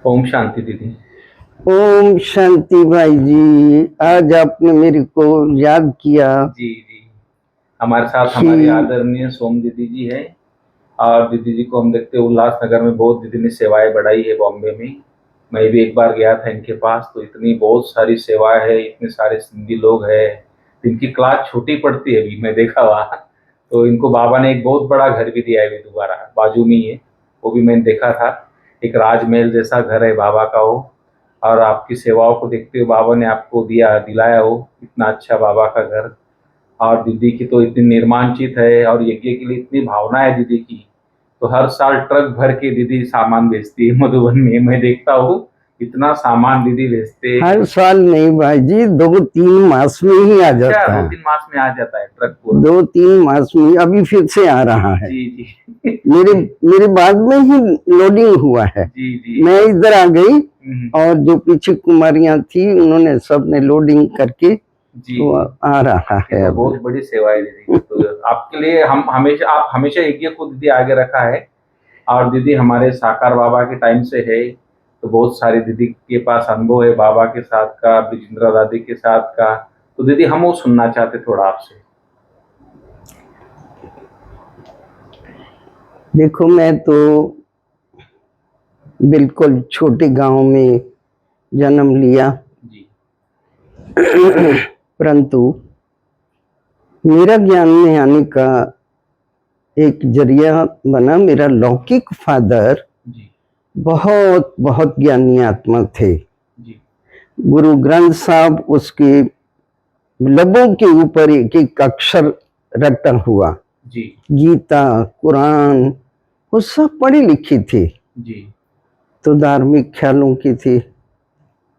ओम शांति दीदी। ओम शांति भाई जी, आज आपने मेरे को याद किया। जी जी, हमारे साथ हमारी आदरणीय सोम दीदी जी है। और दीदी जी को हम देखते हैं उल्लासनगर में बहुत दीदी ने सेवाएं बढ़ाई है बॉम्बे में। मैं भी एक बार गया था इनके पास, तो इतनी बहुत सारी सेवाएं है, इतने सारे सिंधी लोग हैं। इनकी क्लास छोटी पड़ती है, अभी मैं देखा वहाँ। तो इनको बाबा ने एक बहुत बड़ा घर भी दिया है अभी दोबारा, बाजू में ही है। वो भी मैंने देखा था, एक राजमहल जैसा घर है बाबा का वो। और आपकी सेवाओं को देखते हुए बाबा ने आपको दिलाया हो इतना अच्छा बाबा का घर। और दीदी की तो इतनी निर्माणचित है और यज्ञ के लिए इतनी भावना है दीदी की। तो हर साल ट्रक भर के दीदी सामान बेचती है मधुबन में, मैं देखता हूँ इतना सामान दीदी बेचते। हर साल नहीं भाई जी, 2-3 मास में ही आ जाता है। 2-3 मास में आ जाता है ट्रक पूरा। 2-3 मास में अभी फिर से आ रहा है। जी जी मेरे बाद में ही लोडिंग हुआ है। जी जी, मैं इधर आ गई और जो पीछे कुमारियां थी उन्होंने सबने लोडिंग करके जी तो आ रहा है। तो बहुत बड़ी सेवा है दीदी। तो आपके लिए हम हमेशा, आप हमेशा यज्ञ को दीदी आगे रखा है। और दीदी हमारे साकार बाबा के टाइम से है, तो बहुत सारी दीदी के पास अनुभव है बाबा के साथ का, ब्रिजेंद्र दादी के साथ का। तो दीदी हम वो सुनना चाहते थोड़ा आपसे। देखो, मैं तो बिल्कुल छोटे गांव में जन्म लिया जी परंतु मेरा ज्ञान में आने का एक जरिया बना मेरा लौकिक फादर। जी बहुत बहुत ज्ञानी आत्मा थे। जी गुरु ग्रंथ साहब उसके लबों के ऊपर एक एक अक्षर रटा हुआ। जी गीता, कुरान, वो सब पढ़ी लिखी थी। जी तो धार्मिक ख्यालों की थी,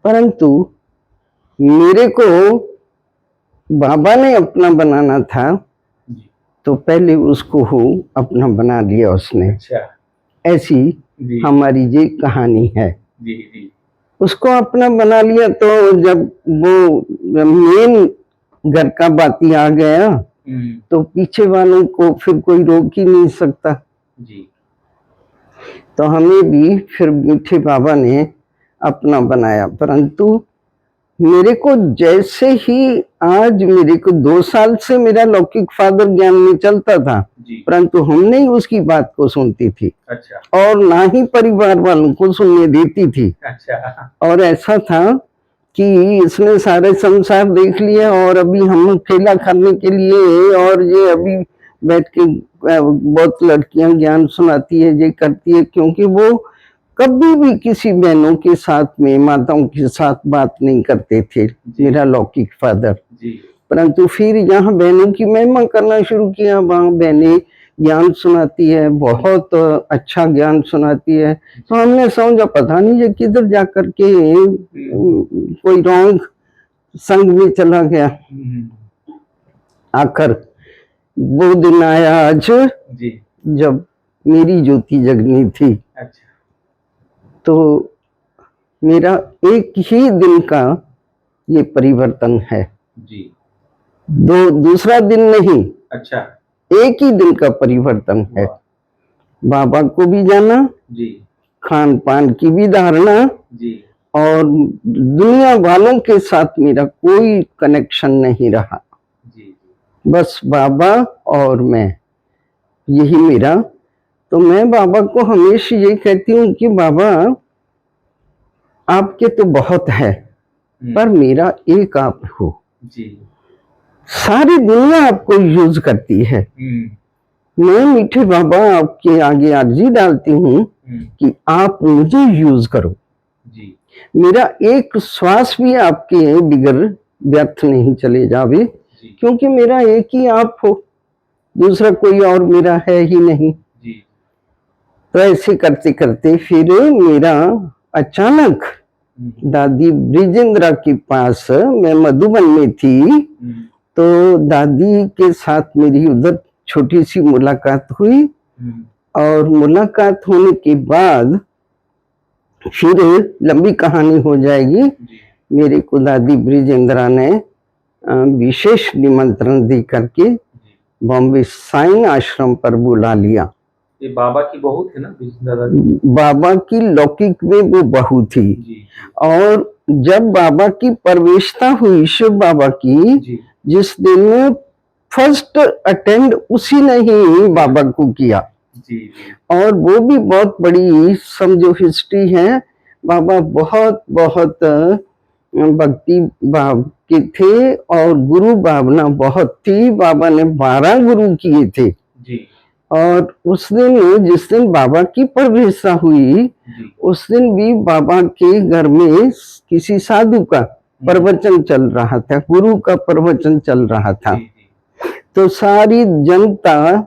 परंतु मेरे को बाबा ने अपना बनाना था जी तो पहले उसको हो अपना बना लिया उसने। अच्छा ऐसी जी हमारी ये कहानी है। जी जी उसको अपना बना लिया तो जब वो मेन घर का बाती आ गया तो पीछे वालों को फिर कोई रोक ही नहीं सकता। जी तो हमें भी फिर मीठे बाबा ने अपना बनाया। परंतु मेरे को जैसे ही आज मेरे को 2 साल से मेरा लौकिक फादर ज्ञान में चलता था, परंतु हम नहीं उसकी बात को सुनती थी। अच्छा। और ना ही परिवार वालों को सुनने देती थी। अच्छा। और ऐसा था कि इसने सारे संसार देख लिया और अभी हम अकेला करने के लिए, और ये अभी बैठ के बहुत लड़कियां ज्ञान सुनाती है, ये करती है, क्योंकि वो कभी भी किसी बहनों के साथ में, माताओं के साथ बात नहीं करते थे मेरा लौकिक फादर। परंतु फिर यहाँ बहनों की महिमा करना शुरू किया। वहाँ बहनें ज्ञान सुनाती है, बहुत अच्छा ज्ञान सुनाती है। तो हमने समझा पता नहीं ये किधर जाकर के कोई रॉन्ग संग में चला गया। आखिर वो दिन आया आज जब मेरी ज्योति जगनी थी। अच्छा। तो मेरा एक ही दिन का ये परिवर्तन है जी। दूसरा दिन नहीं। अच्छा। एक ही दिन का परिवर्तन है। बाबा को भी जाना जी, खान पान की भी धारणा जी, और दुनिया वालों के साथ मेरा कोई कनेक्शन नहीं रहा। जी, बस बाबा और मैं, यही मेरा। तो मैं बाबा को हमेशा ये कहती हूँ कि बाबा आपके तो बहुत है, पर मेरा एक आप हो। जी। सारी दुनिया आपको यूज करती है। मैं मीठे बाबा आपके आगे अर्जी डालती हूँ कि आप मुझे यूज करो। जी। मेरा एक श्वास भी आपके बिगर व्यर्थ नहीं चले जावे, क्योंकि मेरा एक ही आप हो, दूसरा कोई और मेरा है ही नहीं। जी। तो ऐसे करते करते फिर मेरा अचानक दादी ब्रिजेंद्रा के पास, मैं मधुबन में थी, तो दादी के साथ मेरी उधर छोटी सी मुलाकात हुई। और मुलाकात होने के बाद फिर लंबी कहानी हो जाएगी। मेरे को दादी ब्रिजेंद्रा ने विशेष निमंत्रण दे करके बॉम्बे साईं आश्रम पर बुला लिया। ये बाबा की बहू थी ना दादाजी? बाबा की लौकिक में वो बहू थी। जी और जब बाबा की प्रवेशता हुई शिव बाबा की, जी जिस दिन फर्स्ट अटेंड उसी ने ही बाबा को किया। जी जी और वो भी बहुत बड़ी समझो हिस्ट्री है। बाबा बहुत बहुत भक्ति भाव के थे और गुरु भावना बहुत थी। बाबा ने 12 गुरु किए थे। जी और उस दिन जिस दिन बाबा की प्रवेशता हुई, जी उस दिन भी बाबा के घर में किसी साधु का प्रवचन चल रहा था, गुरु का प्रवचन चल रहा था। जी जी तो सारी जनता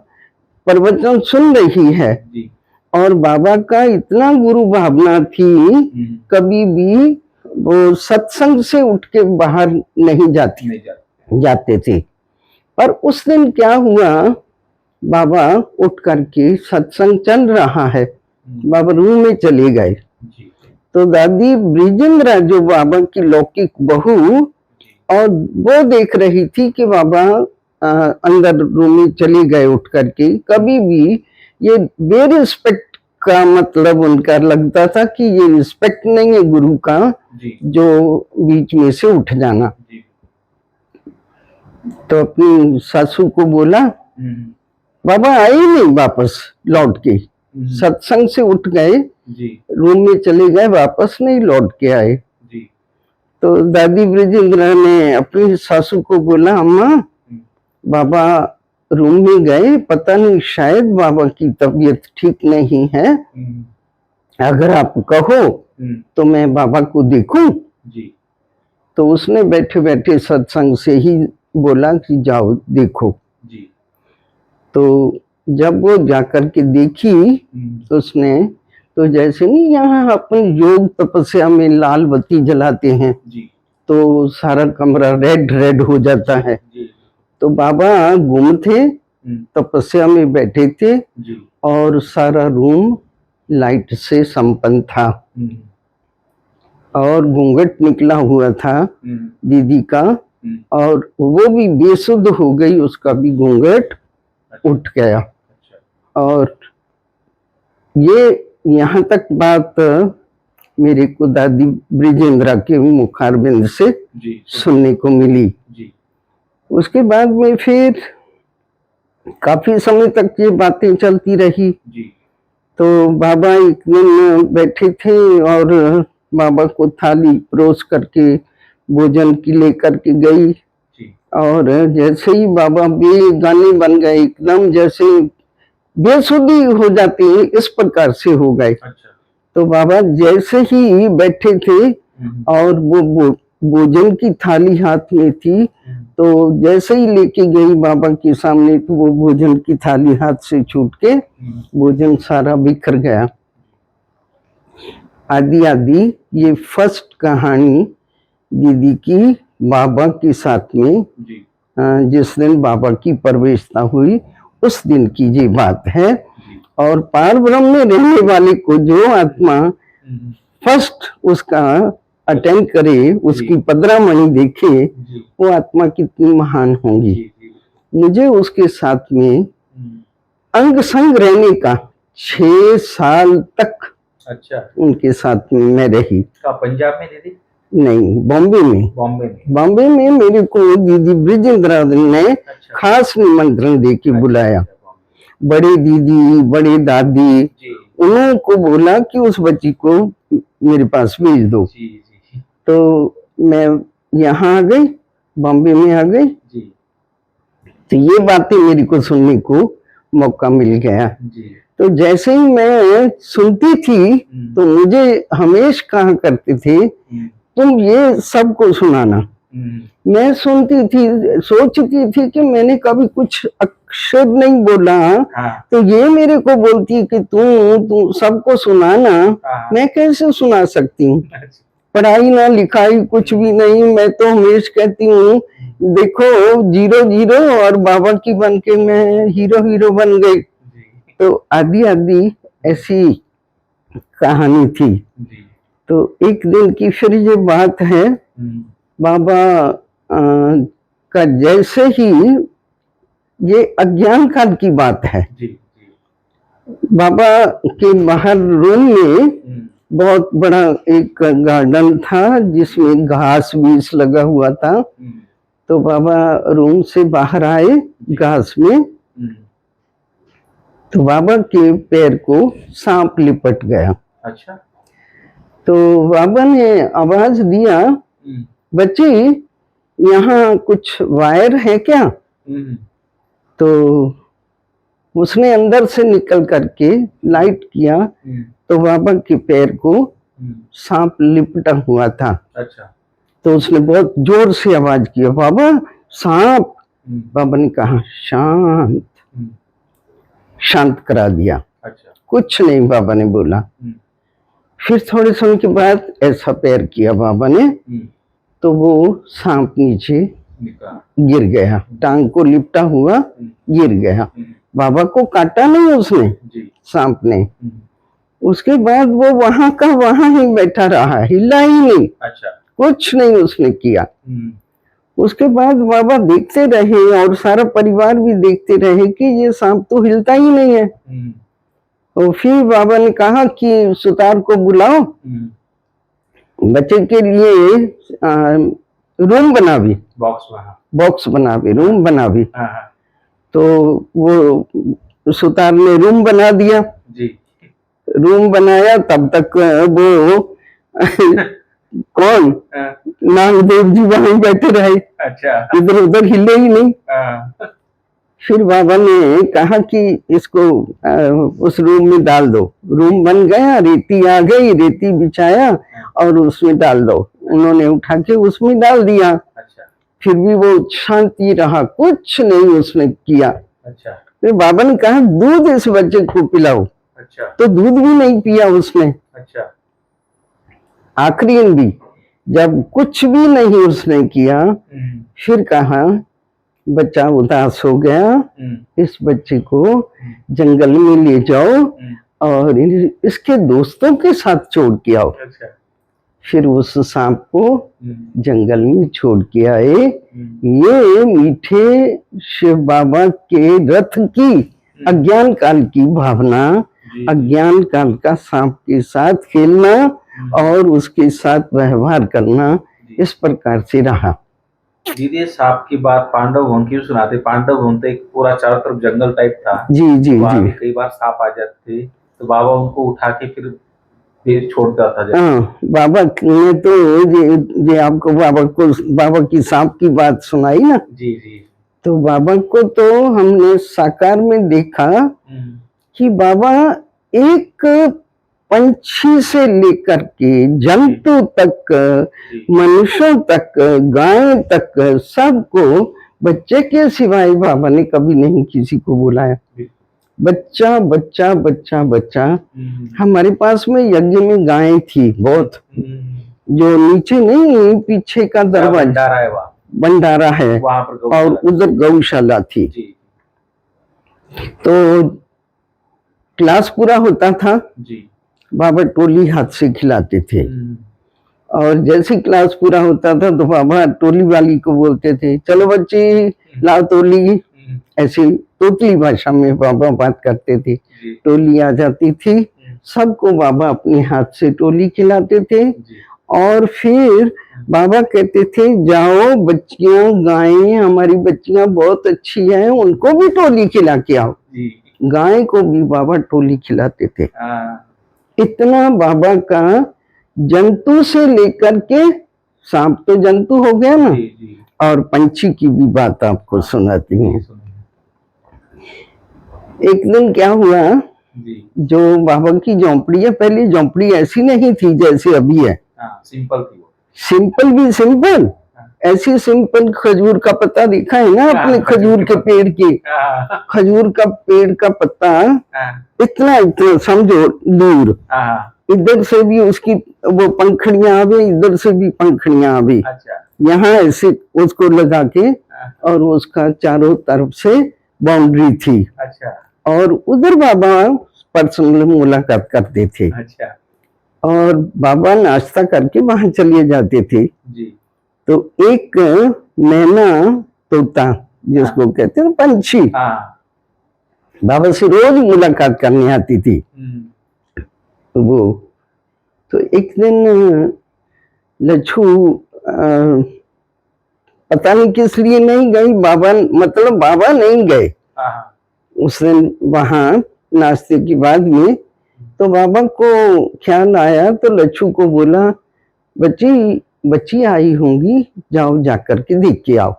प्रवचन सुन रही है जी और बाबा का इतना गुरु भावना थी, कभी भी वो सत्संग से उठ के बाहर नहीं जाते थे। पर उस दिन क्या हुआ, बाबा उठ करके सत्संग चल रहा है, बाबा रूम में चले गए। तो दादी ब्रिजेंद्रा जो बाबा की लौकिक बहू, और वो देख रही थी कि बाबा अंदर रूम में चले गए उठ करके। कभी भी ये बेरिस्पेक्ट का मतलब उनका लगता था कि ये रिस्पेक्ट नहीं है गुरु का, जो बीच में से उठ जाना। तो अपनी सासू को बोला, बाबा आए नहीं वापस लौट के, सत्संग से उठ गए, रूम में चले गए, वापस नहीं लौट के आए। तो दादी ब्रिजेंद्रा ने अपनी सासू को बोला, अम्मा बाबा रूम में गए, पता नहीं शायद बाबा की तबीयत ठीक नहीं है, अगर आप कहो तो मैं बाबा को देखूं। तो उसने बैठे बैठे सत्संग से ही बोला कि जाओ देखो। तो जब वो जाकर के देखी तो उसने, तो जैसे नहीं यहाँ अपन योग तपस्या में लाल बत्ती जलाते हैं तो सारा कमरा रेड रेड हो जाता है। तो बाबा गुम थे, तपस्या में बैठे थे और सारा रूम लाइट से संपन्न था और घूंघट निकला हुआ था दीदी का, और वो भी बेसुध हो गई, उसका भी घूंघट उठ गया। और ये यहाँ तक बात मेरे को दादी ब्रिजेंद्रा के मुखारबिंद से सुनने को मिली। उसके बाद में फिर काफी समय तक ये बातें चलती रही। तो बाबा एक दिन बैठे थे और बाबा को थाली परोस करके भोजन की लेकर के गई, और जैसे ही बाबा बेगाने बन गए, एकदम जैसे बेसुधी हो जाती है इस प्रकार से हो गए। तो बाबा जैसे ही बैठे थे और वो भोजन की थाली हाथ में थी, तो जैसे ही लेके गई बाबा के सामने, तो वो भोजन की थाली हाथ से छूट के भोजन सारा बिखर गया। आदि आदि ये फर्स्ट कहानी दीदी की बाबा के साथ में, जिस दिन बाबा की प्रवेशता हुई उस दिन की ये बात है। और पार ब्रह्म में रहने वाले को जो आत्मा फर्स्ट उसका अटेंड करे, उसकी पदरामणि देखे, वो आत्मा कितनी महान होंगी। मुझे उसके साथ में अंग संग रहने का 6 साल तक उनके साथ में मैं रही। पंजाब में दीदी? नहीं, बॉम्बे में। बॉम्बे में मेरे को दीदी ब्रिजेंद्रा ने खास निमंत्रण दे के बुलाया। बड़े दीदी, बड़े दादी, उन्होंने को बोला कि उस बच्ची को मेरे पास भेज दो। तो मैं यहाँ आ गई, बॉम्बे में आ गई। तो ये बातें मेरे को सुनने को मौका मिल गया। तो जैसे ही मैं सुनती थी तो मुझे हमेशा कहा करते थे, तुम ये सबको सुनाना। मैं सुनती थी, सोचती थी कि मैंने कभी कुछ अक्षर नहीं बोला। तो ये मेरे को बोलती है कि तू सबको सुनाना। मैं कैसे सुना सकती हूँ? पढ़ाई ना लिखाई कुछ भी नहीं। मैं तो हमेशा कहती हूँ, देखो 0-0 और बाबा की बन के मैं हीरो बन गई। तो आदि आदि ऐसी कहानी थी। तो एक दिन की फिर ये बात है, बाबा का जैसे ही, ये अज्ञान काल की बात है। बाबा के बाहर रूम में बहुत बड़ा एक गार्डन था जिसमें घास बीस लगा हुआ था। तो बाबा रूम से बाहर आए घास में, तो बाबा के पैर को सांप लिपट गया। अच्छा। तो बाबा ने आवाज दिया, बच्ची यहाँ कुछ वायर है क्या? तो उसने अंदर से निकल करके लाइट किया तो बाबा के पैर को सांप लिपटा हुआ था। अच्छा। तो उसने बहुत जोर से आवाज किया, बाबा सांप। बाबा ने कहा शांत, शांत करा दिया। अच्छा। कुछ नहीं बाबा ने बोला। फिर थोड़े समय के बाद ऐसा पैर किया बाबा ने, तो वो सांप नीचे गिर गया, टांग को लिपटा हुआ गिर गया। बाबा को काटा नहीं उसने, सांप ने। उसके बाद वो वहां का वहां ही बैठा रहा, हिला ही नहीं। अच्छा। कुछ नहीं उसने किया। उसके बाद बाबा देखते रहे और सारा परिवार भी देखते रहे कि ये सांप तो हिलता ही नहीं है। तो फिर बाबा ने कहा कि सुतार को बुलाओ, बच्चे के लिए रूम बना भी, बॉक्स बना भी, रूम बना भी। तो वो सुतार ने रूम बना दिया जी। रूम बनाया, तब तक वो कौन नागदेव जी वहीं बैठे रहे। अच्छा। इधर उधर हिले ही नहीं। फिर बाबा ने कहा कि इसको उस रूम में डाल दो। रूम बन गया, रेती आ गई, रेती बिछाया और उसमें डाल दो। उन्होंने उठा के उसमें डाल दिया। अच्छा। फिर भी वो शांति रहा, कुछ नहीं उसने किया। अच्छा। फिर बाबा ने कहा दूध इस बच्चे को पिलाओ। अच्छा। तो दूध भी नहीं पिया उसने। अच्छा। आखिरी दिन भी जब कुछ भी नहीं उसने किया, फिर कहा बच्चा उदास हो गया, इस बच्चे को जंगल में ले जाओ और इसके दोस्तों के साथ छोड़ के आओ। अच्छा। फिर उस सांप को जंगल में छोड़ के आए। ये मीठे शिव बाबा के रथ की अज्ञान काल की भावना, अज्ञान काल का सांप के साथ खेलना और उसके साथ व्यवहार करना इस प्रकार से रहा। दीदी सांप की बात पांडव भवन की सुनाते। पांडव भवन तो एक पूरा चारों तरफ जंगल टाइप था। जी जी जी। कई बार सांप आ जाते थे तो बाबा उनको उठा के फिर छोड़ता था। हाँ, बाबा ने तो ये आपको बाबा की सांप की बात सुनाई ना। जी जी। तो बाबा को तो हमने साकार में देखा कि बाबा एक पंछी से लेकर के जंतु तक, मनुष्यों तक, गाय तक, सबको बच्चे के सिवाय बाबा ने कभी नहीं किसी को बुलाया। बच्चा बच्चा बच्चा बच्चा। हमारे पास में यज्ञ में गाय थी बहुत, जो नीचे नहीं पीछे का दरवाजा भंडारा है और उधर गौशाला थी। तो क्लास पूरा होता था जी। बाबा टोली हाथ से खिलाते थे और जैसे क्लास पूरा होता था तो बाबा टोली वाली को बोलते थे, चलो बच्ची लाओ टोली। ऐसी तोतली भाषा में बाबा बात करते थे। टोली आ जाती थी, सबको बाबा अपने हाथ से टोली खिलाते थे और फिर बाबा कहते थे जाओ बच्चियां, गायें हमारी बच्चियां बहुत अच्छी हैं, उनको भी टोली खिला के आओ। गाय को भी बाबा टोली खिलाते थे। इतना बाबा का जंतु से लेकर के, सांप तो जंतु हो गया ना, और पंछी की भी बात आपको सुनाती हूँ। एक दिन क्या हुआ, जो बाबा की झोंपड़ी है, पहले झोंपड़ी ऐसी नहीं थी जैसे अभी है। सिंपल थी। सिंपल भी सिंपल, ऐसी सिंपल खजूर का पत्ता देखा है ना अपने खजूर के पेड़ की, खजूर का पेड़ का पत्ता इतना इतना समझो दूर, इधर से भी उसकी वो पंखड़ियां आ गई, इधर से भी पंखड़ियां आ गई। अच्छा। यहाँ ऐसे उसको लगा के और उसका चारों तरफ से बाउंड्री थी। अच्छा। और उधर बाबा पर्सनल मुलाकात करते थे। अच्छा। और बाबा नाश्ता करके वहां चले जाते थे जी। तो एक मैना तोता जिसको कहते हैं पंछी, बाबा से रोज मुलाकात करने आती थी वो। तो एक दिन लच्छू पता नहीं किस लिए नहीं गई, बाबा मतलब बाबा नहीं गए उस दिन वहां नाश्ते के बाद में। तो बाबा को ख्याल आया तो लच्छू को बोला, बच्ची आई होंगी, जाओ जाकर के देख के आओ।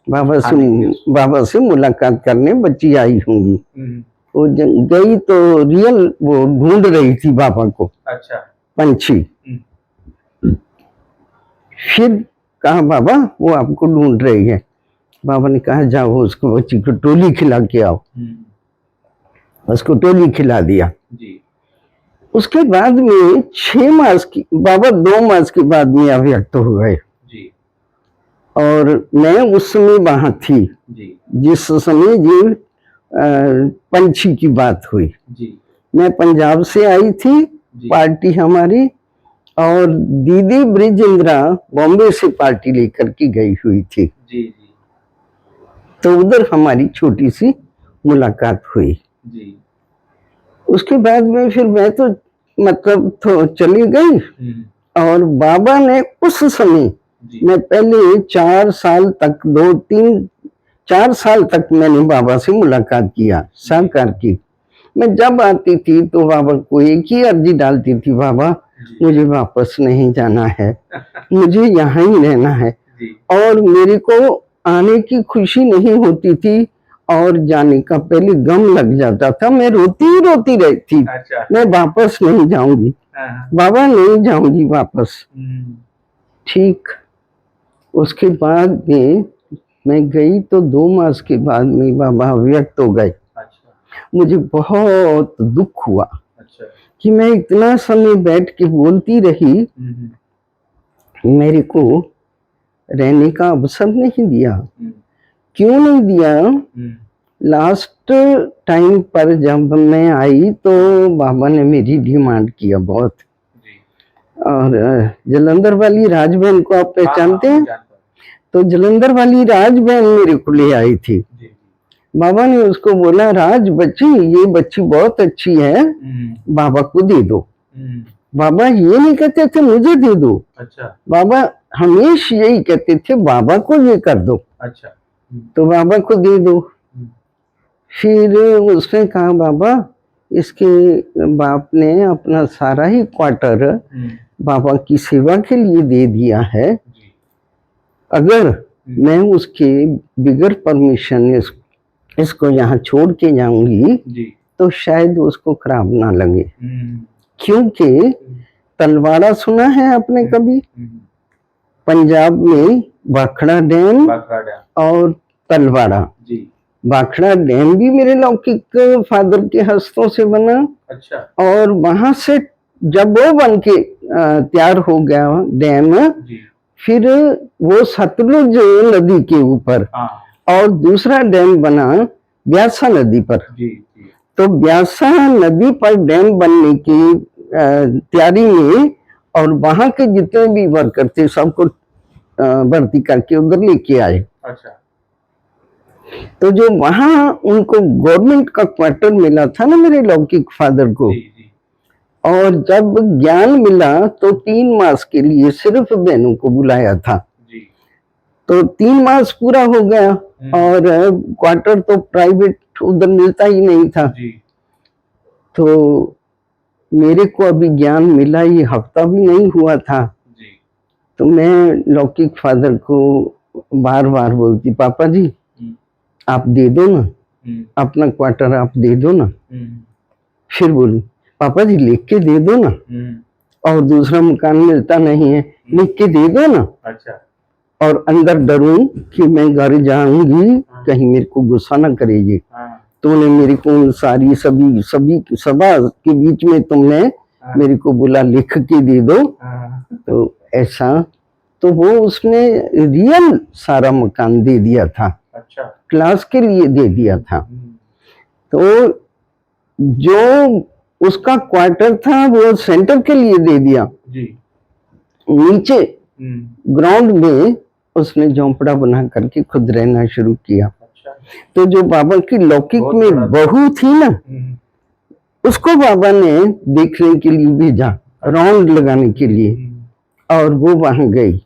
बाबा से मुलाकात करने बच्ची आई होंगी। वो गई तो रियल वो ढूंढ रही थी बाबा को। अच्छा। पंछी। फिर कहा बाबा वो आपको ढूंढ रही है। बाबा ने कहा जाओ उसको बच्ची को टोली खिला के आओ। उसको टोली खिला दिया जी। उसके बाद में 6 मास की, बाबा 2 मास के बाद में अव्यक्त हो गए जी। और मैं उस समय वहां थी जी, जिस समय ये पंछी की बात हुई जी। मैं पंजाब से आई थी जी। पार्टी हमारी, और दीदी ब्रिजेंद्रा बॉम्बे से पार्टी लेकर के गई हुई थी जी जी। तो उधर हमारी छोटी सी मुलाकात हुई जी। उसके बाद में फिर मैं तो मतलब तो चली गई, और बाबा ने उस समय मैं पहले 4 साल तक 4 साल तक मैंने बाबा से मुलाकात किया साकार की। मैं जब आती थी तो बाबा को एक ही अर्जी डालती थी, बाबा मुझे वापस नहीं जाना है, मुझे यहाँ ही रहना है। और मेरे को आने की खुशी नहीं होती थी और जाने का पहले गम लग जाता था। मैं रोती रहती थी। अच्छा। मैं वापस नहीं जाऊंगी बाबा, नहीं जाऊंगी वापस। ठीक। उसके बाद में मैं गई तो 2 मास के बाद में बाबा व्यक्त हो गए। अच्छा। मुझे बहुत दुख हुआ। अच्छा। कि मैं इतना समय बैठ के बोलती रही, मेरे को रहने का अवसर नहीं दिया। क्यों नहीं दिया? लास्ट टाइम पर जब मैं आई तो बाबा ने मेरी डिमांड किया बहुत। और जलंधर वाली राज बहन को आप पहचानते हैं? तो जलंधर वाली राज बहन मेरे को ले आई थी। बाबा ने उसको बोला, राज बच्ची, ये बच्ची बहुत अच्छी है, बाबा को दे दो। बाबा ये नहीं कहते थे मुझे दे दो। अच्छा। बाबा हमेशा यही कहते थे बाबा को ये कर दो। अच्छा। तो बाबा को दे दो। फिर उसने कहा, बाबा इसके बाप ने अपना सारा ही क्वार्टर बाबा की सेवा के लिए दे दिया है। अगर मैं उसके बिगर परमिशन इसको यहाँ छोड़ के जाऊंगी तो शायद उसको खराब ना लगे। क्योंकि तलवाड़ा सुना है आपने कभी? पंजाब में भाखड़ा डैम और तलवाड़ा। भाखड़ा डैम भी मेरे लौकिक फादर के हस्तों से बना। अच्छा। और वहां से जब वो बन के तैयार हो गया डैम, फिर वो सतलुज नदी के ऊपर और दूसरा डैम बना ब्यासा नदी पर। तो ब्यासा नदी पर डैम बनने की तैयारी में, और वहां के जितने भी वर्कर थे सबको भर्ती करके उधर लेके आए। अच्छा। तो जो वहां उनको गवर्नमेंट का क्वार्टर मिला था ना मेरे लौकिक फादर को, और जब ज्ञान मिला तो 3 मास के लिए सिर्फ बहनों को बुलाया था। तो 3 मास पूरा हो गया और क्वार्टर तो प्राइवेट उधर मिलता ही नहीं था। तो मेरे को अभी ज्ञान मिला, ये हफ्ता भी नहीं हुआ था। तो मैं लौकिक फादर को बार बार बोलती, पापा जी आप दे दो ना, अपना क्वार्टर आप दे दो ना। फिर बोली, पापा जी लिख के दे दो ना, और दूसरा मकान मिलता नहीं है, लिख के दे दो ना। अच्छा। और अंदर डरूं कि मैं घर जाऊंगी कहीं मेरे को गुस्सा ना करेगी। तुमने मेरे को सारी सभी सभा के बीच में तुमने मेरे को बोला लिख के दे दो। तो ऐसा तो वो उसने रियल सारा मकान दे दिया था। अच्छा। क्लास के लिए दे दिया था। तो जो उसका क्वार्टर था वो सेंटर के लिए दे दिया जी। नीचे ग्राउंड में उसने झोंपड़ा बना करके खुद रहना शुरू किया। अच्छा। तो जो बाबा की लौकिक बहुत में बड़ा। बहू थी ना, उसको बाबा ने देखने के लिए भेजा, राउंड लगाने के लिए, और वो वहां गई।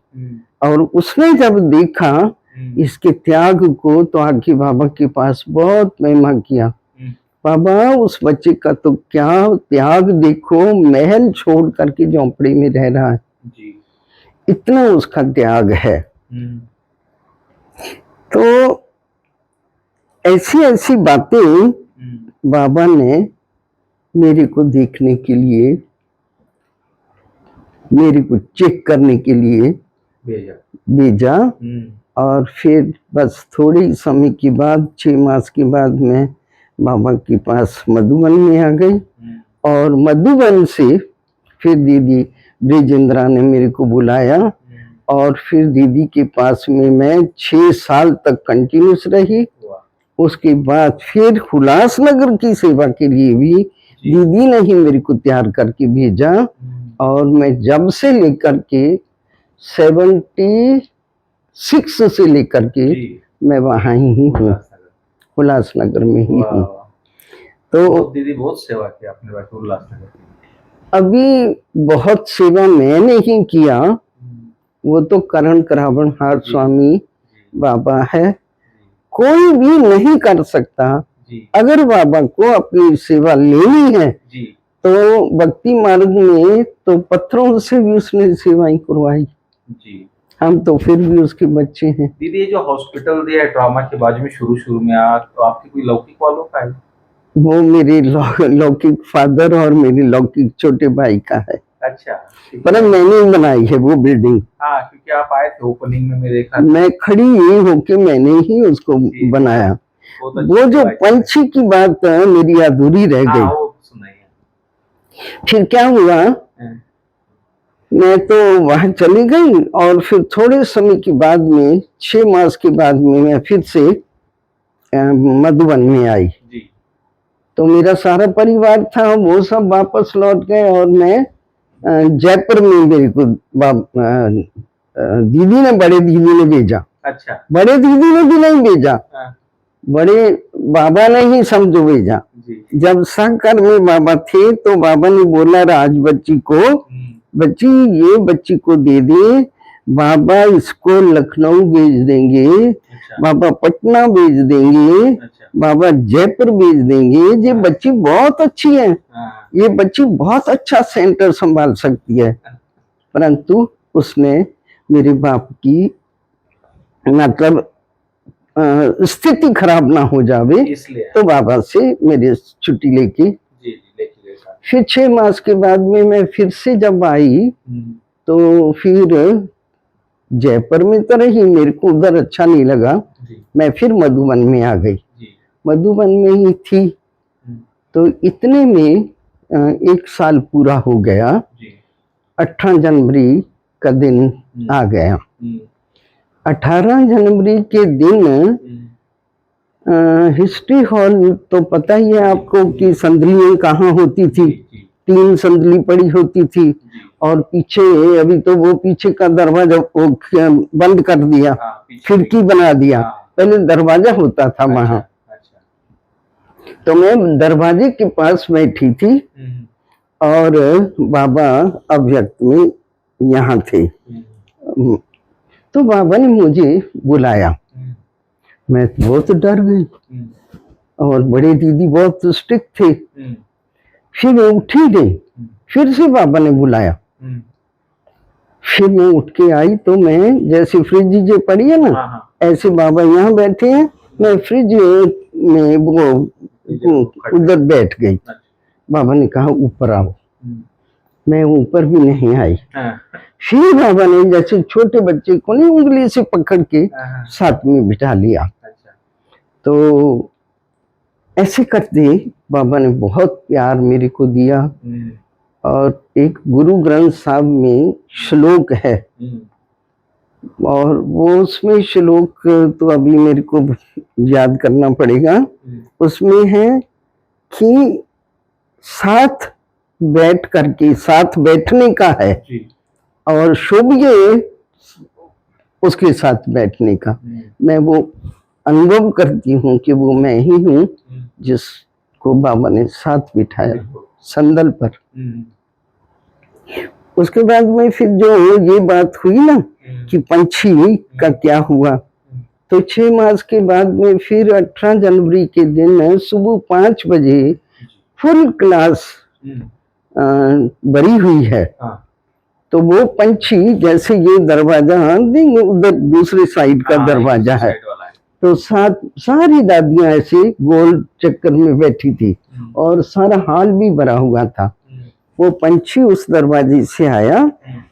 और उसने जब देखा इसके त्याग को, तो आके बाबा के पास बहुत महिमा किया। बाबा उस बच्चे का तो क्या त्याग देखो, महल छोड़ करके झोंपड़ी में रह रहा है, इतना उसका त्याग है। तो ऐसी ऐसी बातें बाबा ने मेरे को देखने के लिए, मेरे को चेक करने के लिए भेजा। और फिर बस थोड़े ही समय के बाद, 6 मास के बाद, मैं बाबा के पास मधुबन में आ गई। और मधुबन से फिर दीदी ब्रिजेंद्रा ने मेरे को बुलाया, और फिर दीदी के पास में मैं 6 साल तक कंटिन्यूस रही। उसके बाद फिर उल्लासनगर की सेवा के लिए भी दीदी ने ही मेरे को तैयार करके भेजा। और मैं जब से लेकर के 76 से लेकर के मैं वहाँ ही हूँ, उल्लासनगर में ही हूँ। तो दीदी बहुत सेवा की आपने उल्लासनगर। अभी बहुत सेवा मैंने ही किया, वो तो करण करावण हार स्वामी बाबा है, कोई भी नहीं कर सकता। अगर बाबा को अपनी सेवा लेनी है तो भक्ति मार्ग में तो पत्थरों से भी उसने सेवाएं करवाई। हम तो फिर भी उसके बच्चे हैं। दीदी ये जो हॉस्पिटल दिया है ट्रॉमा के बाजू में शुरू में तो आपकी कोई लौकिक वालों का है? वो मेरे लौकिक फादर और मेरे लौकिक छोटे भाई का है। अच्छा, पर मैंने बनाई है वो बिल्डिंग। हाँ, क्योंकि आप आए थे ओपनिंग में, मेरे मैं खड़ी ही होके मैंने ही उसको बनाया। वो जो पंछी की बात मेरी अधूरी रह गई। फिर क्या हुआ, मैं तो वहां चली गई, और फिर थोड़े समय के बाद में, 6 मास के बाद में, मैं फिर से मधुबन में आई। तो मेरा सारा परिवार था, वो सब वापस लौट गए, और मैं जयपुर में मेरे को दीदी ने, बड़े दीदी ने भेजा। अच्छा। बड़े दीदी ने भी नहीं भेजा, बड़े बाबा ने ही समझो भेजा। जब सहकर में बाबा थे तो बाबा ने बोला राज बच्ची को, बच्ची ये बच्ची को दे दे, बाबा इसको लखनऊ भेज देंगे। अच्छा। बाबा पटना भेज देंगे। अच्छा। बाबा जयपुर भेज देंगे। ये बच्ची बहुत अच्छी है। ये बच्ची बहुत अच्छा सेंटर संभाल सकती है। परंतु उसने मेरे बाप की मतलब स्थिति खराब ना हो जावे, तो बाबा से मेरी छुट्टी लेके फिर 6 मास के बाद में मैं फिर से जब आई, तो फिर जयपुर में तो रही, मेरे को उधर अच्छा नहीं लगा, मैं फिर मधुबन में आ गई। मधुबन में ही थी, तो इतने में 1 साल पूरा हो गया। 18 जनवरी का दिन आ गया। 18 जनवरी के दिन हिस्ट्री हॉल तो पता ही है आपको कि संदलियां कहाँ होती थी, 3 संदली पड़ी होती थी, और पीछे अभी तो वो पीछे का दरवाजा बंद कर दिया, खिड़की बना दिया, पहले दरवाजा होता था वहां। तो मैं दरवाजे के पास बैठी थी, और बाबा अव्यक्त में यहाँ थे। तो बाबा ने मुझे बुलाया, मैं बहुत डर गई, और बड़े दीदी बहुत स्ट्रिक्ट थे। फिर उठी गई, फिर से बाबा ने बुलाया, फिर मैं उठ के आई, तो मैं जैसे फ्रिज जो पड़ी है ना, ऐसे बाबा यहाँ बैठे हैं, मैं फ्रिज में वो उधर बैठ गई। बाबा ने कहा ऊपर आओ, मैं ऊपर भी नहीं आई। फिर बाबा ने जैसे छोटे बच्चे को नहीं उंगली से पकड़ के साथ में बिठा लिया। तो ऐसे करते बाबा ने बहुत प्यार मेरे को दिया। और एक गुरु ग्रंथ साहब में श्लोक है, और वो उसमें श्लोक तो अभी मेरे को याद करना पड़ेगा। उसमें है कि साथ बैठ करके, साथ बैठने का है, और शोभिए उसके साथ बैठने का। मैं वो अनुभव करती हूँ कि वो मैं ही हूँ जिसको बाबा ने साथ बिठाया संदल पर। उसके बाद में फिर जो ये बात हुई ना कि पंछी का क्या हुआ, तो 6 मास के बाद में फिर 18 जनवरी के दिन सुबह 5 बजे फुल क्लास बरी हुई है। तो वो पंछी जैसे ये दरवाजा उधर दूसरे साइड का दरवाजा है, तो सारी दादियां ऐसे गोल चक्कर में बैठी थी और सारा हाल भी भरा हुआ था। वो पंछी उस दरवाजे से आया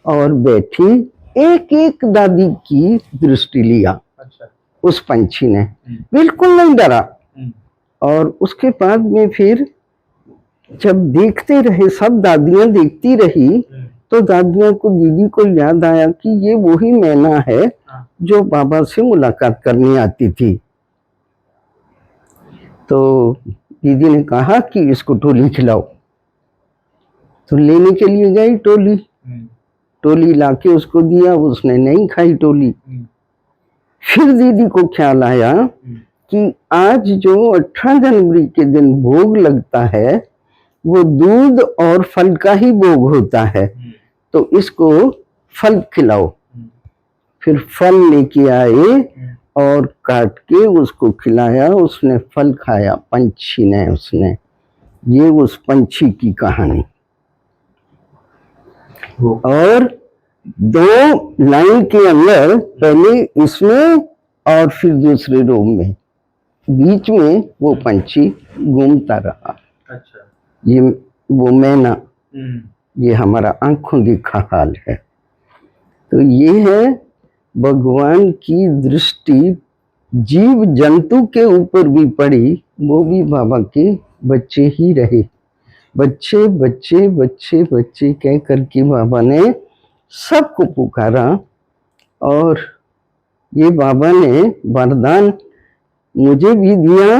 और बैठी, एक एक दादी की दृष्टि लिया। उस पंछी ने बिल्कुल नहीं डरा। और उसके बाद में फिर जब देखते रहे, सब दादियां देखती रही, तो दादियों को, दीदी को याद आया कि ये वही मैना है जो बाबा से मुलाकात करने आती थी। तो दीदी ने कहा कि इसको टोली खिलाओ। तो लेने के लिए गई टोली लाके उसको दिया, उसने नहीं खाई टोली। फिर दीदी को ख्याल आया कि आज जो 18 जनवरी के दिन भोग लगता है वो दूध और फल का ही भोग होता है, तो इसको फल खिलाओ। फिर फल लेके आए और काट के उसको खिलाया, उसने फल खाया पंछी ने, उसने। ये उस पंछी की कहानी। और 2 लाइन के अंदर, पहले इसमें और फिर दूसरे रूम में, बीच में वो पंछी घूमता रहा। अच्छा। ये वो मैना, ये हमारा आंखों देखा हाल है। तो ये है भगवान की दृष्टि जीव जंतु के ऊपर भी पड़ी, वो भी बाबा के बच्चे ही रहे। बच्चे बच्चे बच्चे बच्चे कह करके बाबा ने सबको पुकारा। और ये बाबा ने वरदान मुझे भी दिया।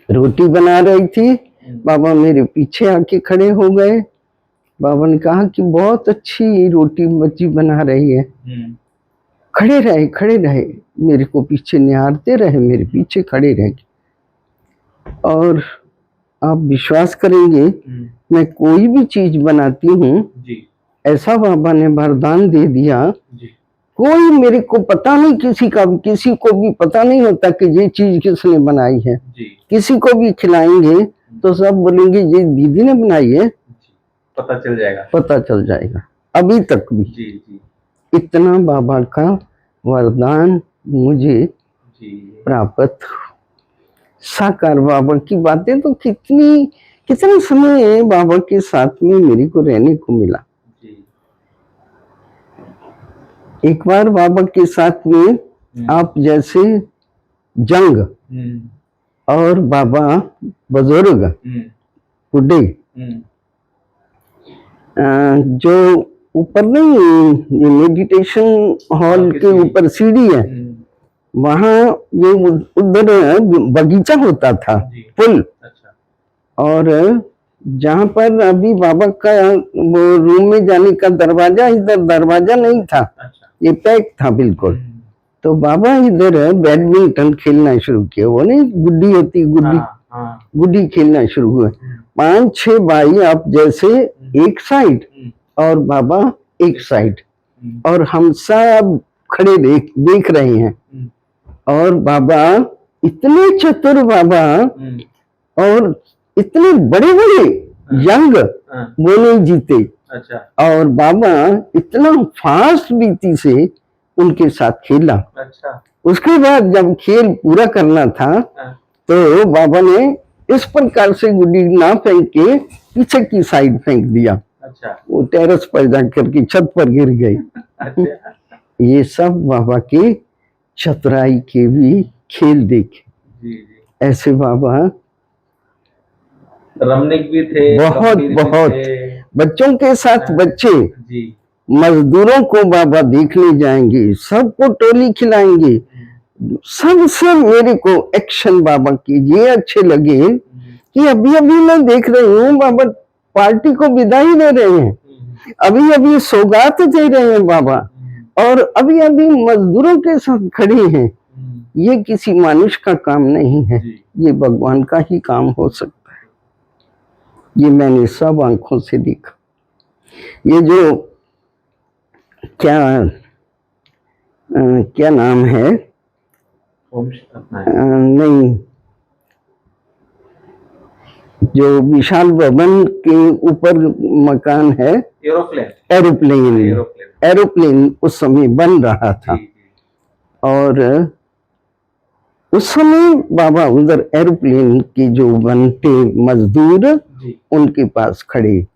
रोटी बना रही थी, बाबा मेरे पीछे आके खड़े हो गए। बाबा ने कहा कि बहुत अच्छी रोटी बच्ची बना रही है। खड़े रहे, मेरे को पीछे निहारते रहे, मेरे पीछे खड़े रहे। और आप विश्वास करेंगे, मैं कोई भी चीज बनाती हूँ, ऐसा बाबा ने वरदान दे दिया। कोई मेरे को पता नहीं, किसी को भी पता नहीं होता कि ये चीज किसने बनाई है। किसी को भी खिलाएंगे तो सब बोलेंगे ये दीदी ने बनाई है, पता चल जाएगा। अभी तक भी इतना बाबा का वरदान मुझे प्राप्त। साकार बाबा की बातें तो कितने समय बाबा के साथ में मेरे को रहने को मिला। एक बार बाबा के साथ में आप जैसे जंग और बाबा बुजुर्ग बुढ़े जो ऊपर नहीं, मेडिटेशन हॉल के ऊपर सीढ़ी है, वहां ये उधर बगीचा होता था, पुल। और जहां पर अभी बाबा का वो रूम में जाने का दरवाजा, इधर दरवाजा नहीं था, ये पैक था बिल्कुल। तो बाबा इधर बैडमिंटन खेलना शुरू किया। वो नहीं गुड्डी होती, गुड्डी खेलना शुरू हुआ। 5-6 भाई आप जैसे एक साइड और बाबा एक साइड, और हम सब खड़े देख रहे हैं। और बाबा इतने चतुर बाबा, और इतने बड़े यंग वो नहीं जीते। और बाबा इतना फास्ट बीती से उनके साथ खेला। उसके बाद जब खेल पूरा करना था तो बाबा ने इस प्रकार से गुड्डी ना फेंक के पीछे की साइड फेंक दिया। वो टेरेस पर जाकर के छत पर गिर गई। ये सब बाबा के चतुराई के भी खेल देखे। ऐसे बाबा रमणीक भी थे, बहुत बच्चों के साथ बच्चे, मजदूरों को बाबा देखने जाएंगे, सबको टोली खिलाएंगे। सबसे मेरे को एक्शन बाबा की ये अच्छे लगे कि अभी मैं देख रही हूँ बाबा पार्टी को विदाई दे रहे हैं, अभी सौगात दे रहे हैं बाबा, और अभी मजदूरों के साथ खड़े हैं। ये किसी मनुष्य का काम नहीं है, जी ये भगवान का ही काम हो सकता है। ये मैंने सब आंखों से देखा। ये जो क्या नाम है, ओम अपना नहीं, जो विशाल भवन के ऊपर मकान है, एरोप्लेन एरोप्लेन, एरोप्लेन एरोप्लेन उस समय बन रहा था। जी जी और उस समय बाबा उधर एरोप्लेन के जो बनते मजदूर जी उनके पास खड़े।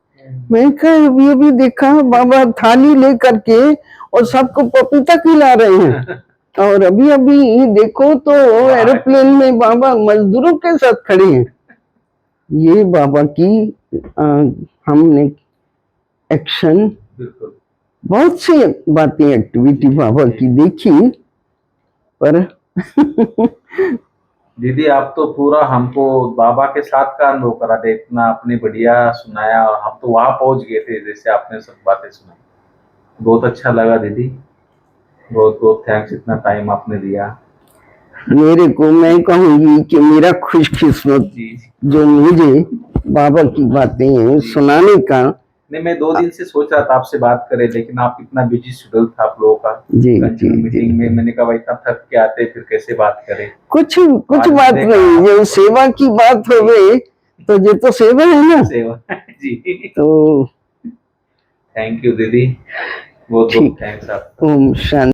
मैं कहा अभी अभी देखा बाबा थाली लेकर के और सबको पपीता खिला रहे हैं, और अभी अभी देखो तो एरोप्लेन में बाबा मजदूरों के साथ खड़े हैं। ये बाबा की हमने एक्शन, बिल्कुल बहुत सी बातें एक्टिविटी बाबा की देखी, पर दीदी आप तो पूरा हमको बाबा के साथ का अनुभव करा दे, इतना आपने बढ़िया सुनाया और हम तो वहां पहुंच गए थे जैसे आपने सब बातें सुनाई। बहुत अच्छा लगा दीदी, बहुत बहुत थैंक्स, इतना टाइम आपने दिया। मेरे को, मैं कहूंगी कि मेरा खुशकिस्मत जी जो मुझे बाबा की बातें सुनाने का। नहीं, मैं 2 दिन से सोच रहा था आपसे बात करें, लेकिन आप इतना बिजी शेड्यूल था आप लोगों का जी कंटिन्यू जी मीटिंग में, मैंने कहा भाई इतना थक के आते फिर कैसे बात करें। कुछ आज बात देखा नहीं, जो सेवा की बात हो गई तो ये तो सेवा है ना। सेवा जी तो थैंक यू दीदी, बहुत बहुत ठीक, थैंक्स आपका। ओम शांति।